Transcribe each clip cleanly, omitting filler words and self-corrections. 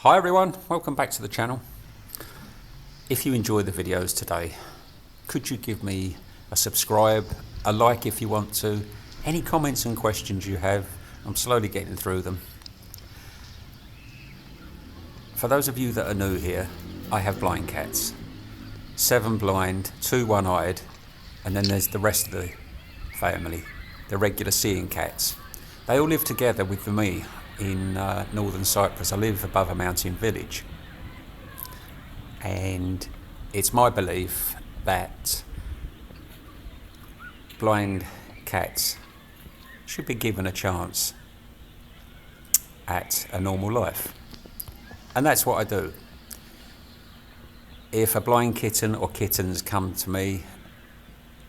Hi everyone, welcome back to the channel. If you enjoy the videos today, could you give me a subscribe, a like if you want to, any comments and questions you have? I'm slowly getting through them. For those of you that are new here, I have blind cats. 7 blind, 2 one-eyed, and then there's the rest of the family, the regular seeing cats. They all live together with me in northern Cyprus. I live above a mountain village, and it's my belief that blind cats should be given a chance at a normal life, and that's what I do. If a blind kitten or kittens come to me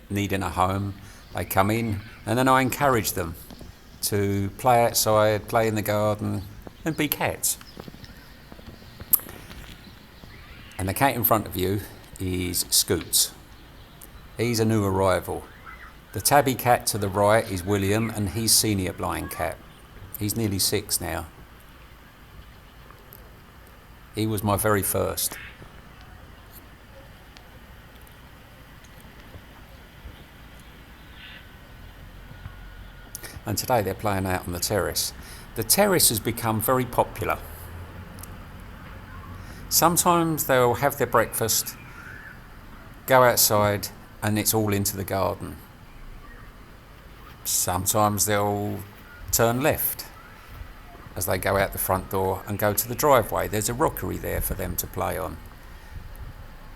needing a home, they come in and then I encourage them to play outside, play in the garden and be cats. And the cat in front of you is Scoots. He's a new arrival. The tabby cat to the right is William, and he's senior blind cat. He's nearly 6 now. He was my very first. And today they're playing out on the terrace. The terrace has become very popular. Sometimes they'll have their breakfast, go outside, and it's all into the garden. Sometimes they'll turn left as they go out the front door and go to the driveway. There's a rockery there for them to play on.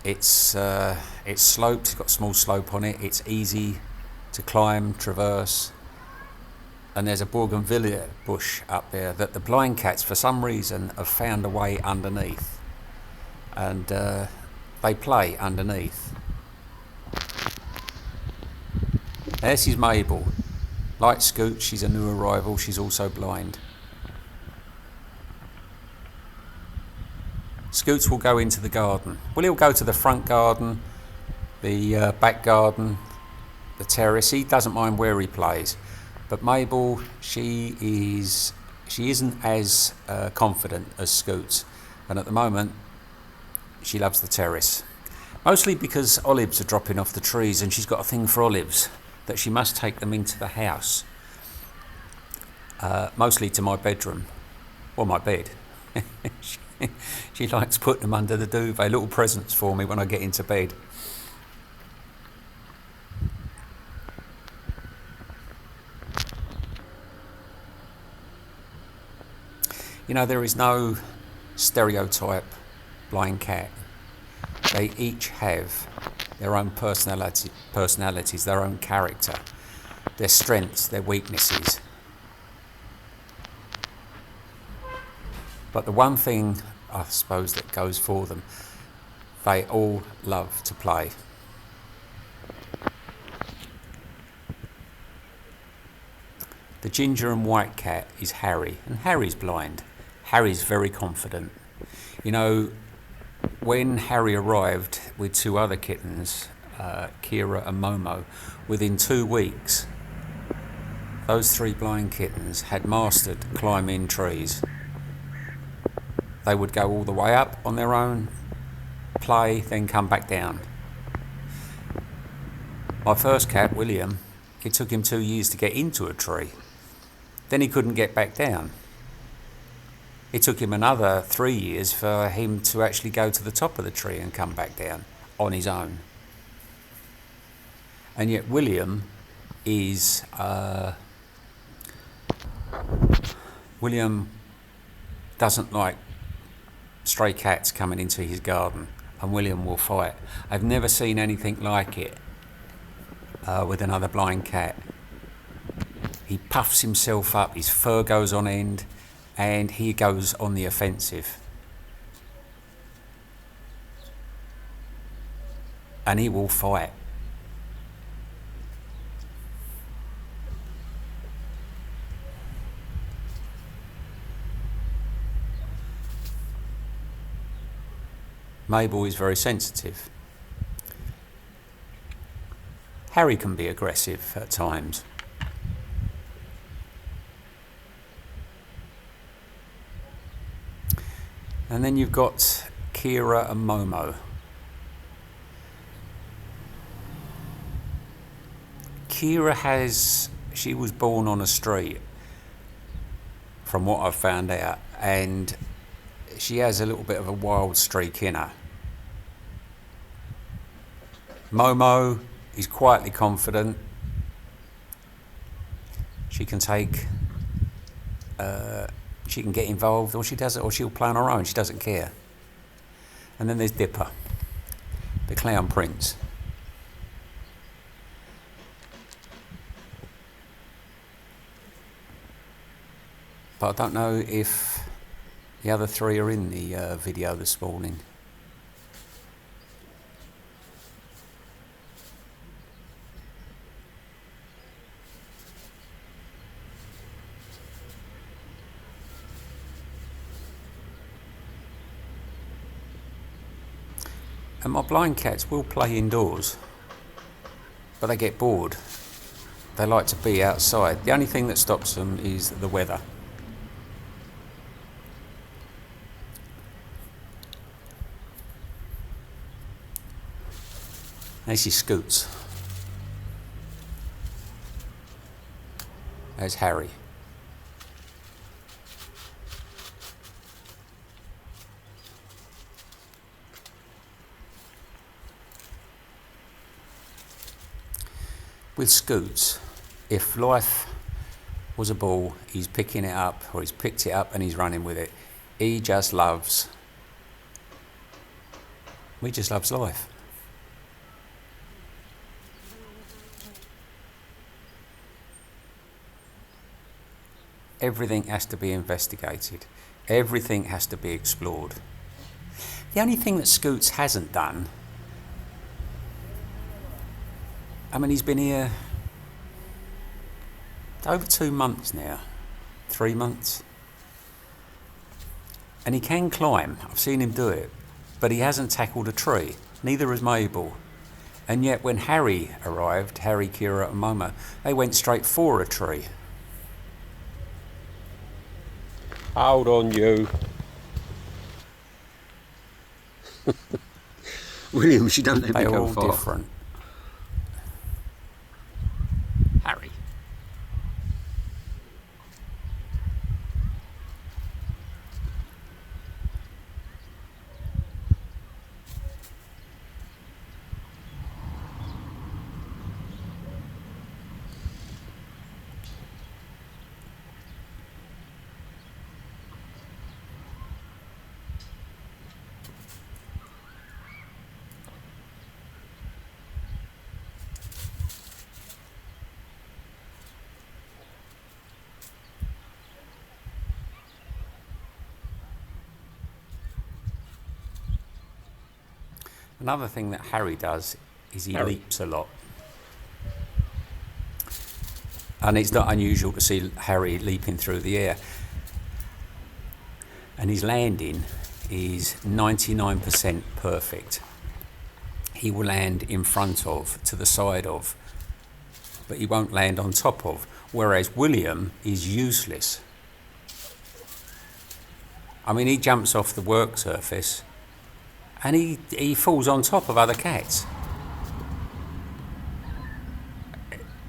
It's sloped, it's got a small slope on it, it's easy to climb, traverse. And there's a bougainvillea bush up there that the blind cats, for some reason, have found a way underneath. And they play underneath. This is Mabel. Like Scoot, she's a new arrival. She's also blind. Scoots will go into the garden. Well, he'll go to the front garden, the back garden, the terrace. He doesn't mind where he plays. But Mabel, she isn't as confident as Scoots, and at the moment she loves the terrace. Mostly because olives are dropping off the trees and she's got a thing for olives, that she must take them into the house. Mostly to my bedroom, or my bed. She likes putting them under the duvet, little presents for me when I get into bed. You know, there is no stereotype blind cat. They each have their own personalities, their own character, their strengths, their weaknesses. But the one thing, I suppose, that goes for them, they all love to play. The ginger and white cat is Harry, and Harry's blind. Harry's very confident. You know, when Harry arrived with 2 other kittens, Kira and Momo, within 2 weeks, those 3 blind kittens had mastered climbing trees. They would go all the way up on their own, play, then come back down. My first cat, William, it took him 2 years to get into a tree. Then he couldn't get back down. It took him another 3 years for him to actually go to the top of the tree and come back down on his own. And yet William is... William doesn't like stray cats coming into his garden, and William will fight. I've never seen anything like it with another blind cat. He puffs himself up, his fur goes on end, and he goes on the offensive. And he will fight. Mabel is very sensitive. Harry can be aggressive at times. And then you've got Kira and Momo. She was born on a street, from what I've found out, and she has a little bit of a wild streak in her. Momo is quietly confident. She can she can get involved, or she does it, or she'll play on her own. She doesn't care. And then there's Dipper, the clown prince. But I don't know if the other three are in the video this morning. And my blind cats will play indoors, but they get bored. They like to be outside. The only thing that stops them is the weather. This is Scoots. There's Harry. With Scoots, if life was a ball, he's picking it up, or he's picked it up and he's running with it. He just loves life. Everything has to be investigated. Everything has to be explored. The only thing that Scoots hasn't done, I mean, he's been here over 2 months now, 3 months. And he can climb. I've seen him do it. But he hasn't tackled a tree. Neither has Mabel. And yet when Harry arrived, Harry, Kira and Momo, they went straight for a tree. Hold on, you. William, she don't let me go far. They're all different. Harry. Another thing that Harry does is he leaps a lot. And it's not unusual to see Harry leaping through the air. And his landing is 99% perfect. He will land in front of, to the side of, but he won't land on top of. Whereas William is useless. I mean, he jumps off the work surface and he falls on top of other cats.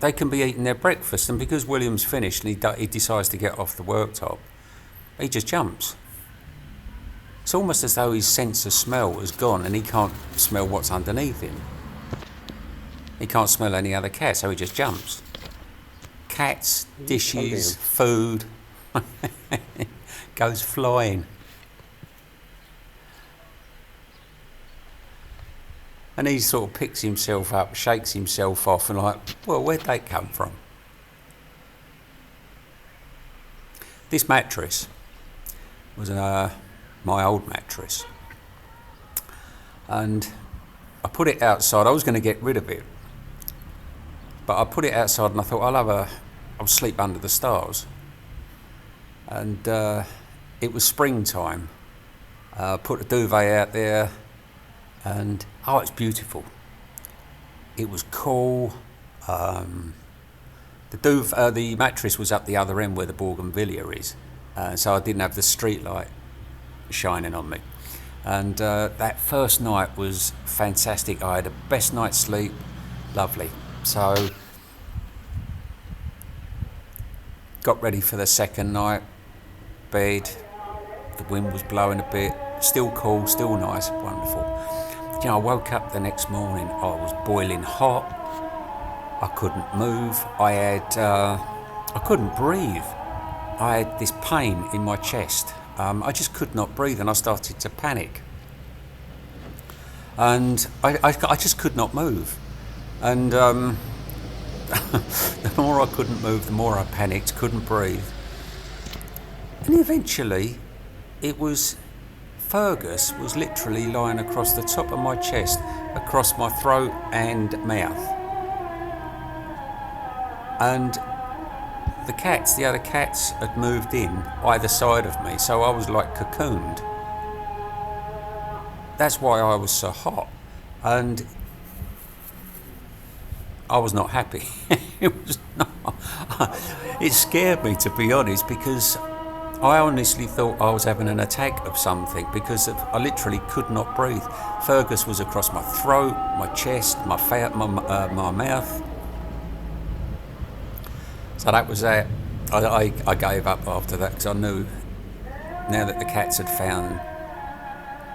They can be eating their breakfast, and because William's finished and he decides to get off the worktop, he just jumps. It's almost as though his sense of smell has gone and he can't smell what's underneath him. He can't smell any other cat, so he just jumps. Cats, dishes, food, goes flying. And he sort of picks himself up, shakes himself off, and like, well, where'd that come from? This mattress was my old mattress. And I put it outside. I was going to get rid of it. But I put it outside and I thought, I'll sleep under the stars. And it was springtime. Put the duvet out there. And it's beautiful. It was cool. The mattress was up the other end where the bougainvillea is, so I didn't have the street light shining on me. And that first night was fantastic. I had the best night's sleep, lovely. So got ready for the second night, bed, the wind was blowing a bit, still cool, still nice, wonderful. You know, I woke up the next morning, I was boiling hot, I couldn't move, I couldn't breathe. I had this pain in my chest. I just could not breathe, and I started to panic. And I just could not move. And the more I couldn't move, the more I panicked, couldn't breathe. And eventually, it was Fergus was literally lying across the top of my chest, across my throat and mouth. And the other cats had moved in either side of me, so I was like cocooned. That's why I was so hot, and I was not happy. It scared me, to be honest, because I honestly thought I was having an attack of something, because I literally could not breathe. Fergus was across my throat, my chest, my mouth. So that was that. I gave up after that, because I knew now that the cats had found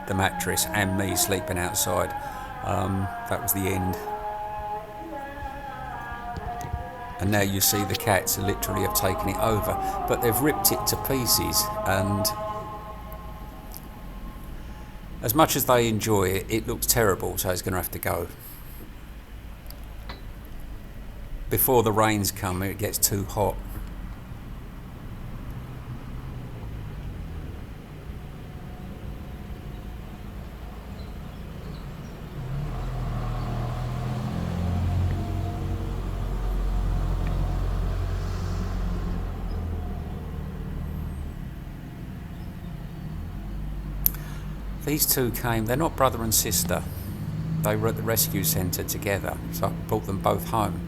the mattress and me sleeping outside, that was the end. And now you see the cats literally have taken it over, but they've ripped it to pieces, and as much as they enjoy it, it looks terrible, so it's going to have to go. Before the rains come, it gets too hot. These two came, they're not brother and sister. They were at the rescue centre together, so I brought them both home.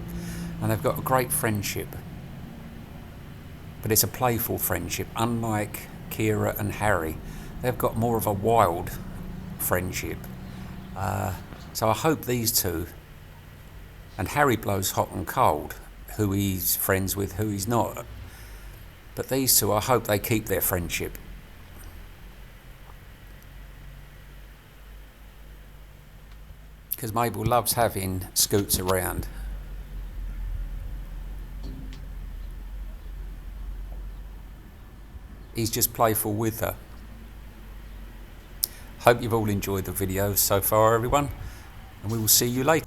And they've got a great friendship. But it's a playful friendship, unlike Kira and Harry. They've got more of a wild friendship. So I hope these two, and Harry blows hot and cold, who he's friends with, who he's not. But these two, I hope they keep their friendship. Because Mabel loves having Scoots around. He's just playful with her. Hope you've all enjoyed the video so far, everyone, and we will see you later.